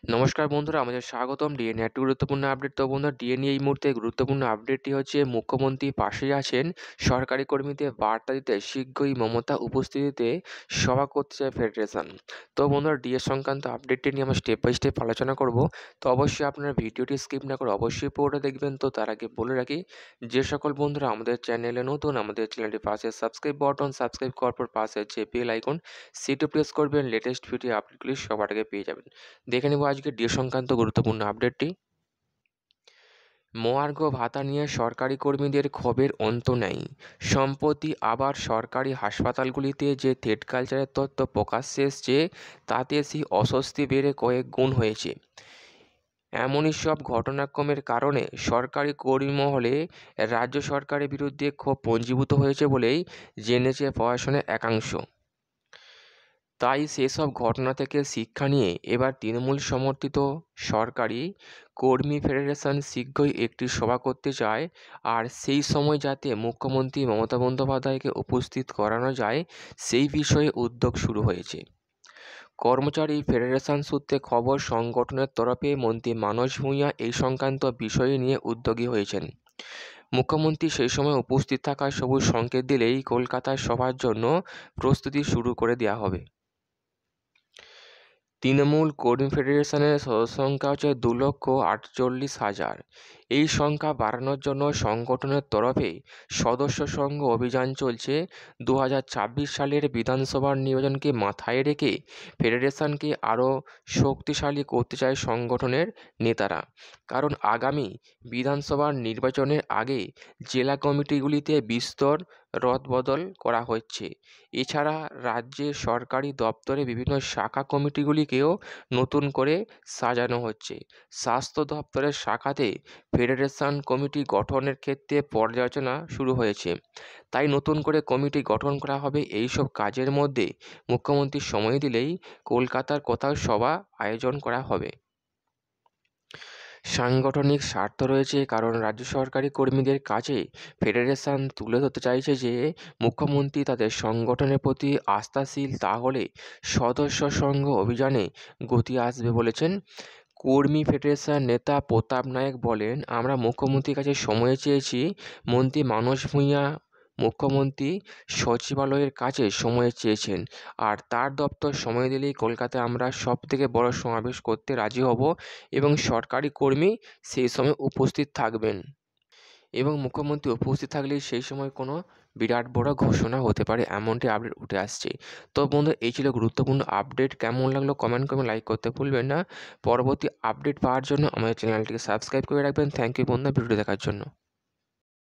নমস্কার বন্ধুরা, আমাদের স্বাগতম ডিএনএ একটি গুরুত্বপূর্ণ আপডেট। তো বন্ধুরা, ডিএনএ এই মুহূর্তে গুরুত্বপূর্ণ আপডেটটি হচ্ছে মুখ্যমন্ত্রী পাশে আছেন, সরকারি কর্মীদের বার্তা দিতে শীঘ্রই মমতা উপস্থিতিতে সভা করতে চায় ফেডারেশন। তো বন্ধুরা, ডিএ সংক্রান্ত আপডেটটি নিয়ে আমরা স্টেপ বাই স্টেপ আলোচনা করব। তো অবশ্যই আপনারা ভিডিওটি স্কিপ না করে অবশ্যই পুরোটা দেখবেন। তো তার আগে বলে রাখি, যে সকল বন্ধুরা আমাদের চ্যানেলে নতুন, আমাদের চ্যানেলটির পাশে সাবস্ক্রাইব বাটন, সাবস্ক্রাইব করার পর পাশে যে বেল আইকন সেটি প্রেস করবেন, লেটেস্ট ভিডিও আপডেটগুলি সবার আগে পেয়ে যাবেন। দেখে নেব আজকে ডিএ সংক্রান্ত গুরুত্বপূর্ণ আপডেটটি। মহার্ঘ ভাতা নিয়ে সরকারি কর্মীদের ক্ষোভের অন্ত নেই। সম্প্রতি আবার সরকারি হাসপাতালগুলিতে যে থ্রেড কালচারের তথ্য প্রকাশ্যে এসছে, তাতে সেই অস্বস্তি বেড়ে কয়েক গুণ হয়েছে। এমনই সব ঘটনাক্রমের কারণে সরকারি কর্মী মহলে রাজ্য সরকারের বিরুদ্ধে ক্ষোভ পঞ্জীভূত হয়েছে বলেই জেনেছে প্রশাসনের একাংশ। তাই সেসব ঘটনা থেকে শিক্ষা নিয়ে এবার তৃণমূল সমর্থিত সরকারি কর্মী ফেডারেশন শীঘ্রই একটি সভা করতে চায়, আর সেই সময় যাতে মুখ্যমন্ত্রী মমতা বন্দ্যোপাধ্যায়কে উপস্থিত করানো যায় সেই বিষয়ে উদ্যোগ শুরু হয়েছে। কর্মচারী ফেডারেশন সূত্রে খবর, সংগঠনের তরফে মন্ত্রী মানস ভূঁইয়া এই সংক্রান্ত বিষয় নিয়ে উদ্যোগী হয়েছেন। মুখ্যমন্ত্রী সেই সময় উপস্থিত থাকার সবুজ সংকেত দিলেই কলকাতায় সভার জন্য প্রস্তুতি শুরু করে দেওয়া হবে। তৃণমূল কর্মী ফেডারেশনের সদস্য সংখ্যা হচ্ছে 2,48,000। এই সংখ্যা বাড়ানোর জন্য সংগঠনের তরফে সদস্য সংঘ অভিযান চলছে। 2026 সালের বিধানসভার নির্বাচনকে মাথায় রেখে ফেডারেশনকে আরও শক্তিশালী করতে চায় সংগঠনের নেতারা, কারণ আগামী বিধানসভার নির্বাচনের আগে জেলা কমিটিগুলিতে বিস্তর রদবদল করা হচ্ছে। এছাড়া রাজ্যের সরকারি দপ্তরে বিভিন্ন শাখা কমিটিগুলিকেও নতুন করে সাজানো হচ্ছে। স্বাস্থ্য দপ্তরের শাখাতে ফেডারেশন কমিটি গঠনের ক্ষেত্রে পর্যালোচনা শুরু হয়েছে, তাই নতুন করে কমিটি গঠন করা হবে। এইসব কাজের মধ্যে মুখ্যমন্ত্রী সময় দিলেই কলকাতার কোথাও সভা আয়োজন করা হবে। সাংগঠনিক স্বার্থ রয়েছে, কারণ রাজ্য সরকারি কর্মীদের কাছে ফেডারেশন তুলে ধরতে চাইছে যে মুখ্যমন্ত্রী তাদের সংগঠনের প্রতি আস্থাশীল, তাহলে সদস্য সংঘ অভিযানে গতি আসবে বলেছেন। কর্মী ফেডারেশন নেতা প্রতাপ নায়েক বলেন, আমরা মুখ্যমন্ত্রীর কাছে সময় চেয়েছি। মন্ত্রী মানস ভূঁইয়া মুখ্যমন্ত্রী সচিবালয়ের কাছে সময় চেয়েছেন, আর তার দপ্তর সময় দিলেই কলকাতায় আমরা সব থেকে বড় সমাবেশ করতে রাজি হব এবং সরকারি কর্মী সেই সময় উপস্থিত থাকবেন, এবং মুখ্যমন্ত্রী উপস্থিত থাকলেই সেই সময় কোনো বিরাট বড় ঘোষণা হতে পারে, এমনটি আপডেট উঠে আসছে। তো বন্ধু, এই ছিল গুরুত্বপূর্ণ আপডেট। কেমন লাগলো কমেন্ট করে লাইক করতে ভুলবেন না। পরবর্তী আপডেট পাওয়ার জন্য আমাদের চ্যানেলটিকে সাবস্ক্রাইব করে রাখবেন। থ্যাংক ইউ বন্ধু, ভিডিও দেখার জন্য।